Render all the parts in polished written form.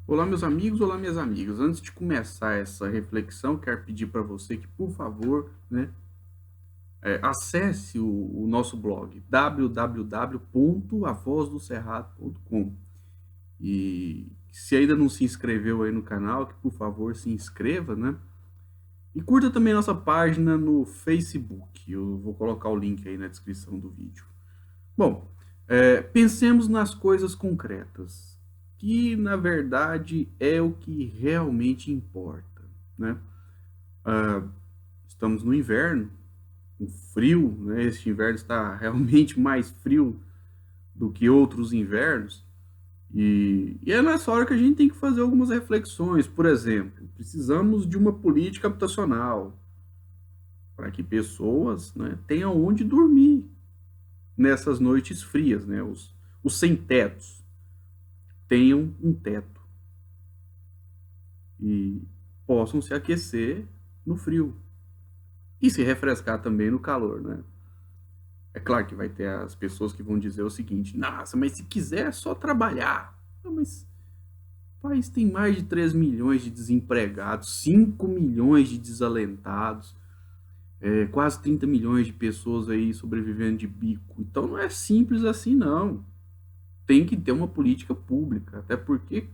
Olá, meus amigos, olá, minhas amigas. Antes de começar essa reflexão, quero pedir para você que, por favor, né, acesse o nosso blog www.avozdocerrado.com e se ainda não se inscreveu aí no canal, que por favor se inscreva, né? E curta também nossa página no Facebook. Eu vou colocar o link aí na descrição do vídeo. Bom, pensemos nas coisas concretas, que na verdade é o que realmente importa, né? Estamos no inverno, um frio, né? Este inverno está realmente mais frio do que outros invernos, e é nessa hora que a gente tem que fazer algumas reflexões. Por exemplo, precisamos de uma política habitacional para que pessoas, né, tenham onde dormir nessas noites frias, né? Os sem-tetos tenham um teto e possam se aquecer no frio e se refrescar também no calor, né? É claro que vai ter as pessoas que vão dizer o seguinte: nossa, mas se quiser é só trabalhar. Não, mas o país tem mais de 3 milhões de desempregados, 5 milhões de desalentados, quase 30 milhões de pessoas aí sobrevivendo de bico. Então não é simples assim, não. Tem que ter uma política pública, até porque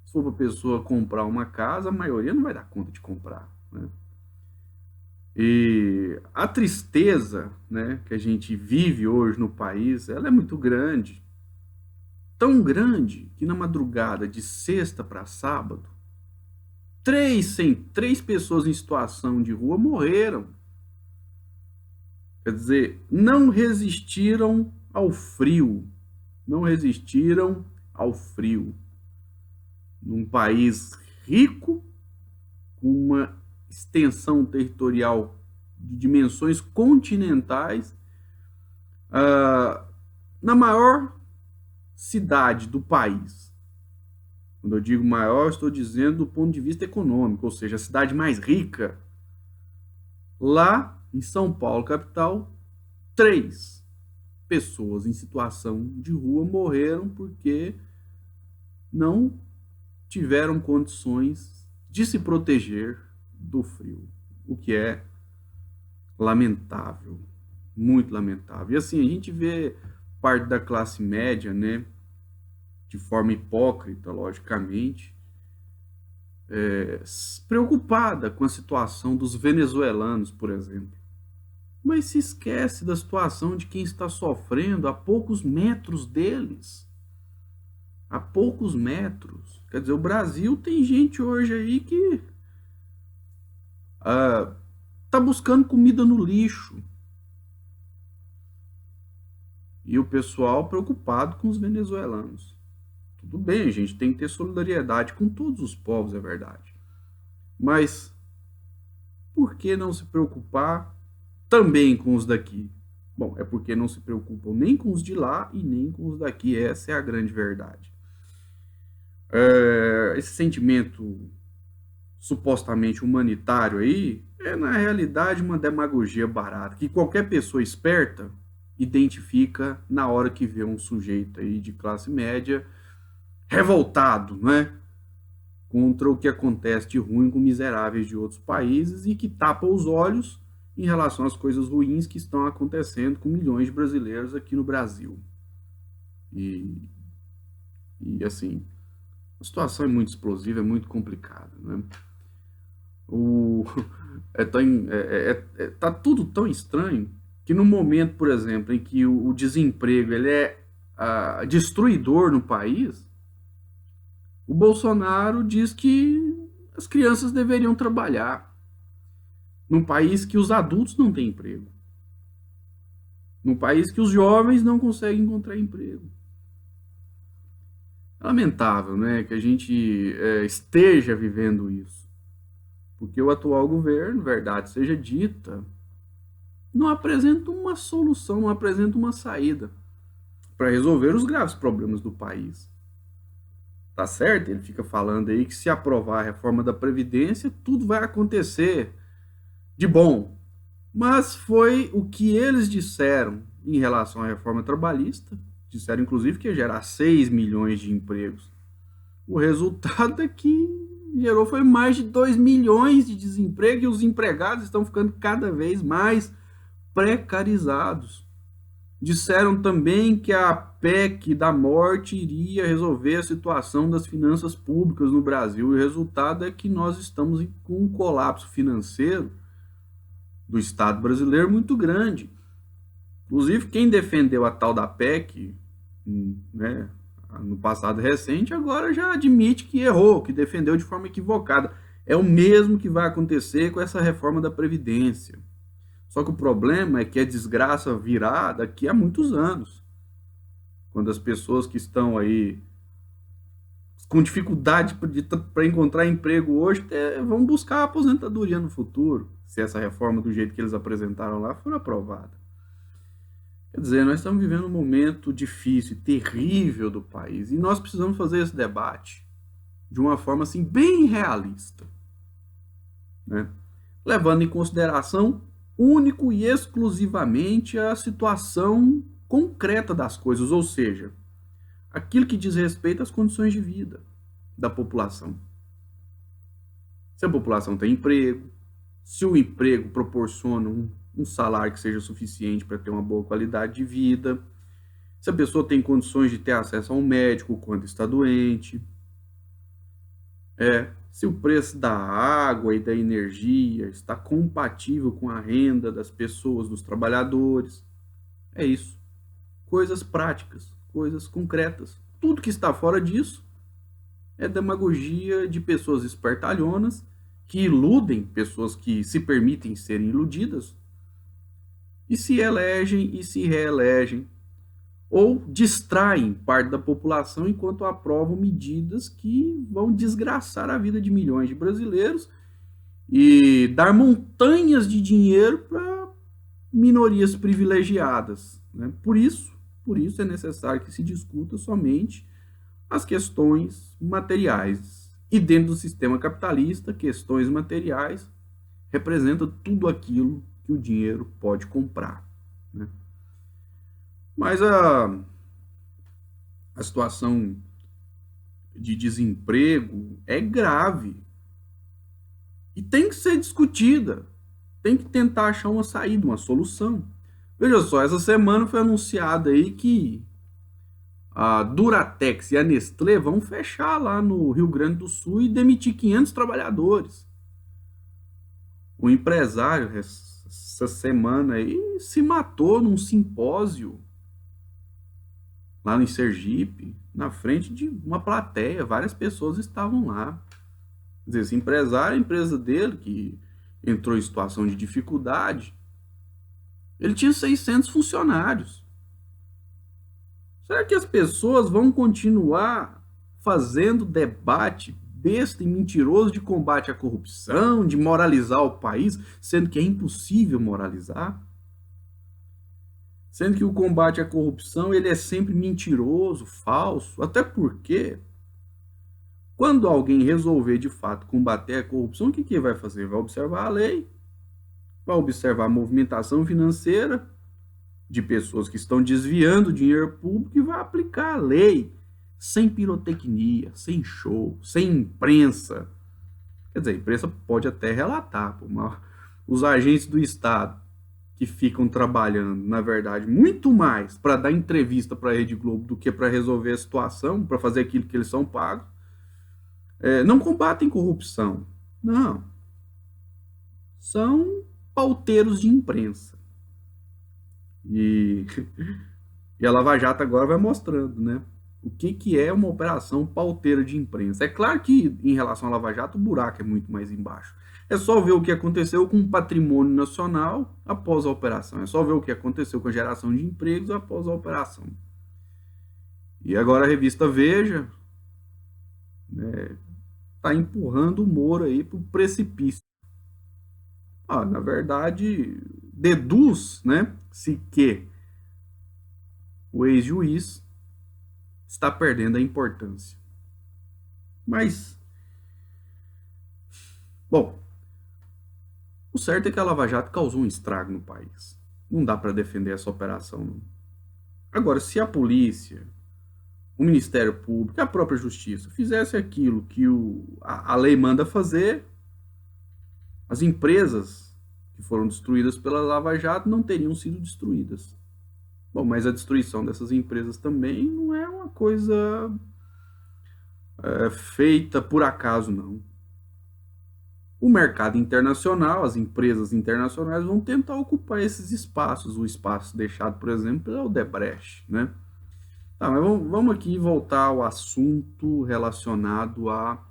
se for para a pessoa comprar uma casa, a maioria não vai dar conta de comprar, né? E a tristeza, né, que a gente vive hoje no país, ela é muito grande. Tão grande que na madrugada de sexta para sábado, três pessoas em situação de rua morreram. Quer dizer, não resistiram ao frio. Não resistiram ao frio. Num país rico, com uma extensão territorial de dimensões continentais, na maior cidade do país. Quando eu digo maior, estou dizendo do ponto de vista econômico, ou seja, a cidade mais rica. Lá em São Paulo, capital, 3 pessoas em situação de rua morreram porque não tiveram condições de se proteger do frio, o que é lamentável, muito lamentável. E assim, a gente vê parte da classe média, né, de forma hipócrita, logicamente, preocupada com a situação dos venezuelanos, por exemplo. Mas se esquece da situação de quem está sofrendo a poucos metros deles. A poucos metros. Quer dizer, o Brasil tem gente hoje aí que está buscando comida no lixo. E o pessoal preocupado com os venezuelanos. Tudo bem, a gente tem que ter solidariedade com todos os povos, é verdade. Mas por que não se preocupar também com os daqui? Bom, é porque não se preocupam nem com os de lá e nem com os daqui. Essa é a grande verdade. Esse sentimento supostamente humanitário aí é, na realidade, uma demagogia barata, que qualquer pessoa esperta identifica na hora que vê um sujeito aí de classe média revoltado, né? Contra o que acontece de ruim com miseráveis de outros países e que tapa os olhos em relação às coisas ruins que estão acontecendo com milhões de brasileiros aqui no Brasil. E, e assim, a situação é muito explosiva, é muito complicada, né? O, tá tudo tão estranho que no momento, por exemplo, em que o desemprego ele é destruidor no país, o Bolsonaro diz que as crianças deveriam trabalhar num país que os adultos não têm emprego, num país que os jovens não conseguem encontrar emprego. É lamentável, né, que a gente esteja vivendo isso, porque o atual governo, verdade seja dita, não apresenta uma solução, não apresenta uma saída para resolver os graves problemas do país. Tá certo? Ele fica falando aí que se aprovar a reforma da Previdência, tudo vai acontecer de bom. Mas foi o que eles disseram em relação à reforma trabalhista. Disseram, inclusive, que ia gerar 6 milhões de empregos. O resultado é que gerou foi mais de 2 milhões de desemprego e os empregados estão ficando cada vez mais precarizados. Disseram também que a PEC da morte iria resolver a situação das finanças públicas no Brasil. E o resultado é que nós estamos com um colapso financeiro do Estado brasileiro muito grande. Inclusive, quem defendeu a tal da PEC, né, no passado recente, agora já admite que errou, que defendeu de forma equivocada. É o mesmo que vai acontecer com essa reforma da Previdência. Só que o problema é que a desgraça virá daqui a muitos anos. Quando as pessoas que estão aí com dificuldade para encontrar emprego hoje vão buscar a aposentadoria no futuro, se essa reforma do jeito que eles apresentaram lá for aprovada. Quer dizer, nós estamos vivendo um momento difícil, terrível do país, e nós precisamos fazer esse debate de uma forma assim bem realista, né? Levando em consideração único e exclusivamente a situação concreta das coisas, ou seja, aquilo que diz respeito às condições de vida da população. Se a população tem emprego, se o emprego proporciona um salário que seja suficiente para ter uma boa qualidade de vida, se a pessoa tem condições de ter acesso a um médico quando está doente, se o preço da água e da energia está compatível com a renda das pessoas, dos trabalhadores. É isso. Coisas práticas, coisas concretas. Tudo que está fora disso é demagogia de pessoas espertalhonas que iludem pessoas que se permitem serem iludidas e se elegem e se reelegem, ou distraem parte da população enquanto aprovam medidas que vão desgraçar a vida de milhões de brasileiros e dar montanhas de dinheiro para minorias privilegiadas, né? Por isso é necessário que se discuta somente as questões materiais. E dentro do sistema capitalista, questões materiais representam tudo aquilo que o dinheiro pode comprar, né? Mas a situação de desemprego é grave e tem que ser discutida, tem que tentar achar uma saída, uma solução. Veja só, essa semana foi anunciado aí que a Duratex e a Nestlé vão fechar lá no Rio Grande do Sul e demitir 500 trabalhadores. O empresário, essa semana aí, se matou num simpósio lá em Sergipe, na frente de uma plateia, várias pessoas estavam lá. Quer dizer, esse empresário, a empresa dele, que entrou em situação de dificuldade, ele tinha 600 funcionários. Será que as pessoas vão continuar fazendo debate besta e mentiroso de combate à corrupção, de moralizar o país, sendo que é impossível moralizar? Sendo que o combate à corrupção ele é sempre mentiroso, falso, até porque quando alguém resolver de fato combater a corrupção, o que vai fazer? Vai observar a lei, vai observar a movimentação financeira de pessoas que estão desviando dinheiro público e vai aplicar a lei sem pirotecnia, sem show, sem imprensa. Quer dizer, a imprensa pode até relatar, mas os agentes do Estado que ficam trabalhando, na verdade, muito mais para dar entrevista para a Rede Globo do que para resolver a situação, para fazer aquilo que eles são pagos, não combatem corrupção. Não. São pauteiros de imprensa. E a Lava Jato agora vai mostrando, né? O que é uma operação pauteira de imprensa. É claro que, em relação à Lava Jato, o buraco é muito mais embaixo. É só ver o que aconteceu com o patrimônio nacional após a operação. É só ver o que aconteceu com a geração de empregos após a operação. E agora a revista Veja está empurrando o Moro aí para o precipício. Na verdade, deduz, né, se que o ex-juiz está perdendo a importância. Mas, bom, o certo é que a Lava Jato causou um estrago no país. Não dá para defender essa operação, não. Agora, se a polícia o Ministério Público, a própria Justiça, fizesse aquilo que a lei manda fazer, as empresas que foram destruídas pela Lava Jato não teriam sido destruídas. Bom, mas a destruição dessas empresas também não é uma coisa feita por acaso, não. O mercado internacional, as empresas internacionais vão tentar ocupar esses espaços, o espaço deixado, por exemplo, pela Odebrecht, né? Tá, mas vamos aqui voltar ao assunto relacionado à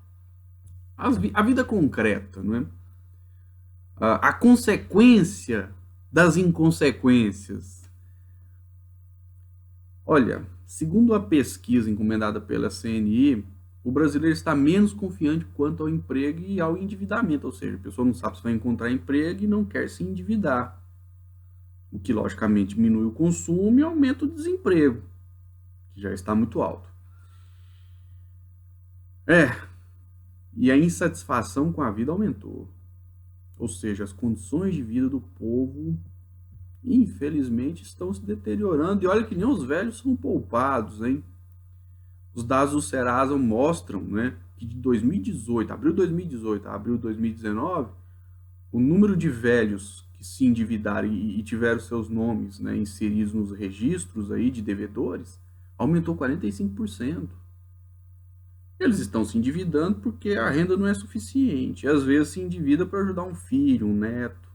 vida concreta, né? A consequência das inconsequências. Olha, segundo a pesquisa encomendada pela CNI, o brasileiro está menos confiante quanto ao emprego e ao endividamento, ou seja, a pessoa não sabe se vai encontrar emprego e não quer se endividar, o que logicamente diminui o consumo e aumenta o desemprego, que já está muito alto. E a insatisfação com a vida aumentou, ou seja, as condições de vida do povo, infelizmente, estão se deteriorando, e olha que nem os velhos são poupados, hein? Os dados do Serasa mostram, né, que de 2018, abril de 2018 a abril de 2019, o número de velhos que se endividaram e tiveram seus nomes, né, inseridos nos registros aí de devedores aumentou 45%. Eles estão se endividando porque a renda não é suficiente. E às vezes se endivida para ajudar um filho, um neto.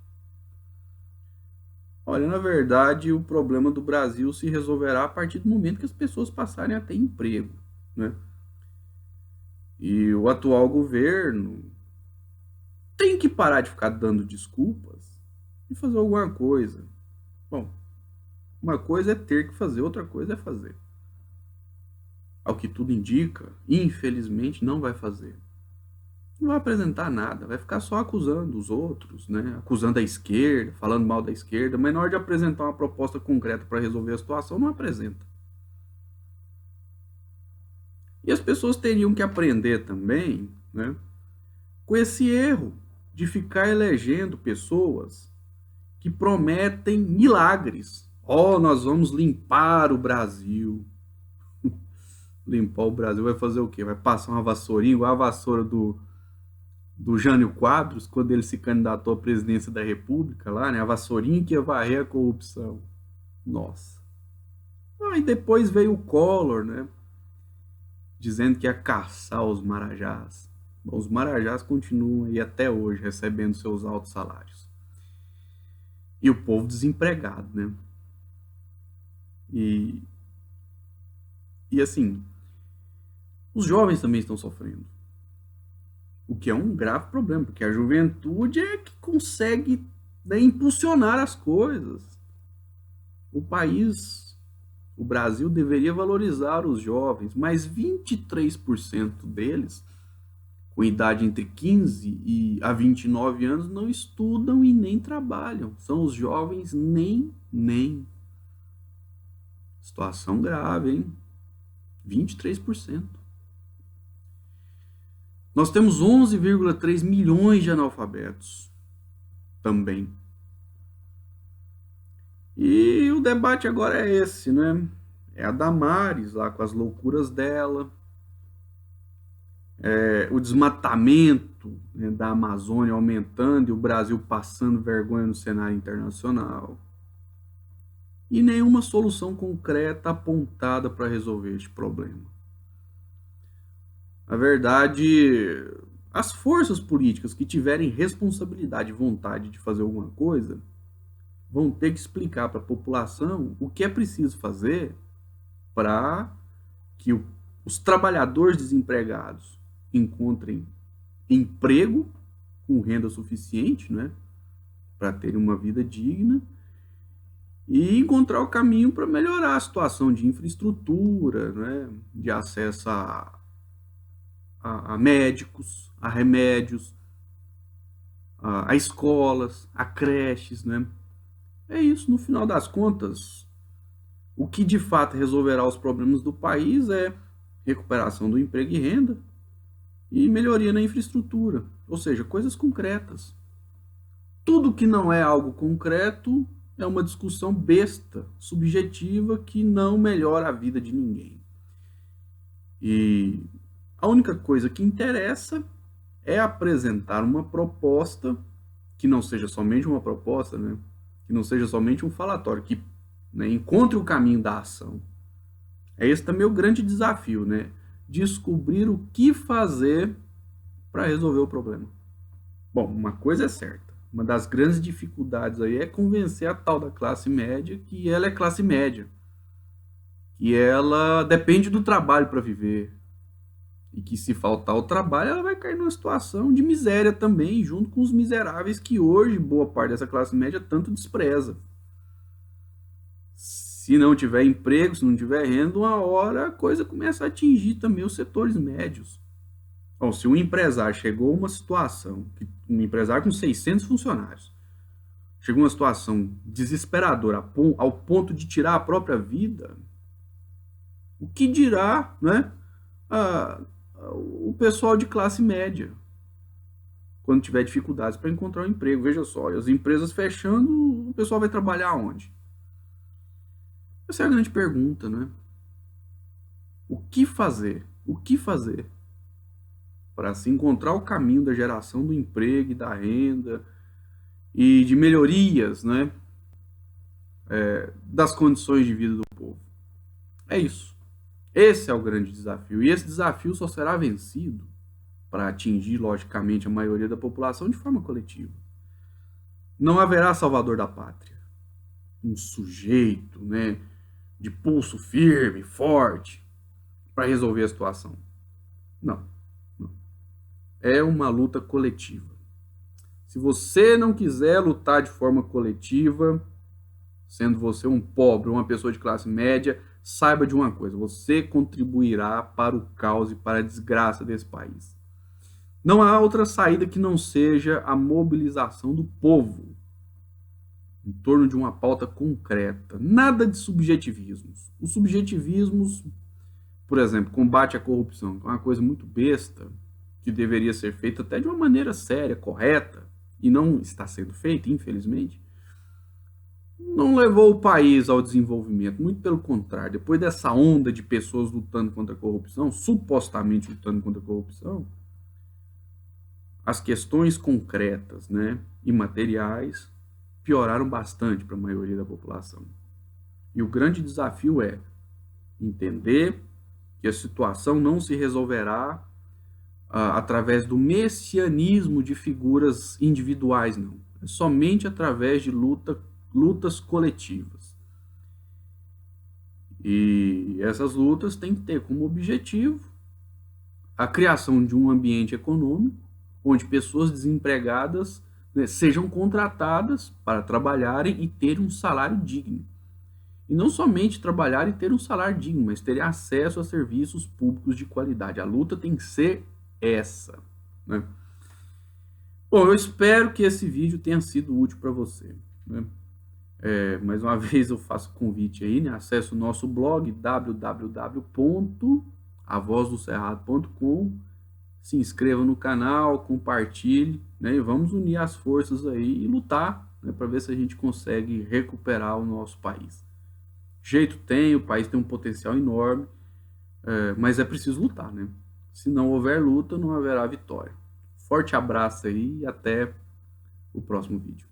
Olha, na verdade, o problema do Brasil se resolverá a partir do momento que as pessoas passarem a ter emprego, né? E o atual governo tem que parar de ficar dando desculpas e fazer alguma coisa. Bom, uma coisa é ter que fazer, outra coisa é fazer. Ao que tudo indica, infelizmente não vai fazer. Não vai apresentar nada, vai ficar só acusando os outros, né? Acusando a esquerda, falando mal da esquerda, mas na hora de apresentar uma proposta concreta para resolver a situação, não apresenta. E as pessoas teriam que aprender também, né, com esse erro de ficar elegendo pessoas que prometem milagres. Nós vamos limpar o Brasil. Limpar o Brasil vai fazer o quê? Vai passar uma vassourinha, igual a vassoura do Jânio Quadros, quando ele se candidatou à presidência da República, lá, né? A vassourinha que ia varrer a corrupção. Nossa. E depois veio o Collor, né? Dizendo que ia caçar os marajás. Bom, os marajás continuam aí até hoje recebendo seus altos salários. E o povo desempregado, né? E assim, os jovens também estão sofrendo. O que é um grave problema, porque a juventude é que consegue, né, impulsionar as coisas. O país, o Brasil, deveria valorizar os jovens, mas 23% deles, com idade entre 15 a 29 anos, não estudam e nem trabalham. São os jovens nem. Situação grave, hein? 23%. Nós temos 11,3 milhões de analfabetos também. E o debate agora é esse, né? É a Damares lá com as loucuras dela, o desmatamento, né, da Amazônia aumentando e o Brasil passando vergonha no cenário internacional. E nenhuma solução concreta apontada para resolver este problema. Na verdade, as forças políticas que tiverem responsabilidade e vontade de fazer alguma coisa vão ter que explicar para a população o que é preciso fazer para que os trabalhadores desempregados encontrem emprego com renda suficiente, né, para terem uma vida digna e encontrar o caminho para melhorar a situação de infraestrutura, né, de acesso a médicos, a remédios, a escolas, a creches, né? É isso, no final das contas, o que de fato resolverá os problemas do país é recuperação do emprego e renda e melhoria na infraestrutura, ou seja, coisas concretas. Tudo que não é algo concreto é uma discussão besta, subjetiva, que não melhora a vida de ninguém. E a única coisa que interessa é apresentar uma proposta que não seja somente uma proposta, né? Que não seja somente um falatório, que, né, encontre o caminho da ação. Esse também é o grande desafio, né? Descobrir o que fazer para resolver o problema. Bom, uma coisa é certa. Uma das grandes dificuldades aí é convencer a tal da classe média que ela é classe média, que ela depende do trabalho para viver, e que se faltar o trabalho, ela vai cair numa situação de miséria também, junto com os miseráveis que hoje boa parte dessa classe média tanto despreza. Se não tiver emprego, se não tiver renda, uma hora a coisa começa a atingir também os setores médios. Bom, se um empresário chegou a uma situação, um empresário com 600 funcionários, chegou a uma situação desesperadora ao ponto de tirar a própria vida, o que dirá, né, o pessoal de classe média, quando tiver dificuldades para encontrar um emprego? Veja só, as empresas fechando, o pessoal vai trabalhar onde? Essa é a grande pergunta, né? O que fazer? O que fazer para se encontrar o caminho da geração do emprego e da renda e de melhorias, né, das condições de vida do povo? É isso. Esse é o grande desafio. E esse desafio só será vencido para atingir, logicamente, a maioria da população de forma coletiva. Não haverá salvador da pátria. Um sujeito, né, de pulso firme, forte, para resolver a situação. Não, não. É uma luta coletiva. Se você não quiser lutar de forma coletiva, sendo você um pobre, uma pessoa de classe média, saiba de uma coisa: você contribuirá para o caos e para a desgraça desse país. Não há outra saída que não seja a mobilização do povo em torno de uma pauta concreta. Nada de subjetivismos. Os subjetivismos, por exemplo, combate à corrupção, que é uma coisa muito besta, que deveria ser feita até de uma maneira séria, correta, e não está sendo feita, infelizmente, não levou o país ao desenvolvimento. Muito pelo contrário. Depois dessa onda de pessoas lutando contra a corrupção, supostamente lutando contra a corrupção, as questões concretas, né, e materiais pioraram bastante para a maioria da população. E o grande desafio é entender que a situação não se resolverá através do messianismo de figuras individuais, não. É somente através de lutas coletivas. E essas lutas têm que ter como objetivo a criação de um ambiente econômico onde pessoas desempregadas, né, sejam contratadas para trabalharem e terem um salário digno. E não somente trabalhar e ter um salário digno, mas terem acesso a serviços públicos de qualidade. A luta tem que ser essa, né? Bom, eu espero que esse vídeo tenha sido útil para você, né? Mais uma vez eu faço o convite aí, né? Acesse o nosso blog www.avozdocerrado.com, se inscreva no canal, compartilhe, né? E vamos unir as forças aí e lutar, né, para ver se a gente consegue recuperar o nosso país. Jeito tem, o país tem um potencial enorme, mas é preciso lutar, né? Se não houver luta, não haverá vitória. Forte abraço aí e até o próximo vídeo.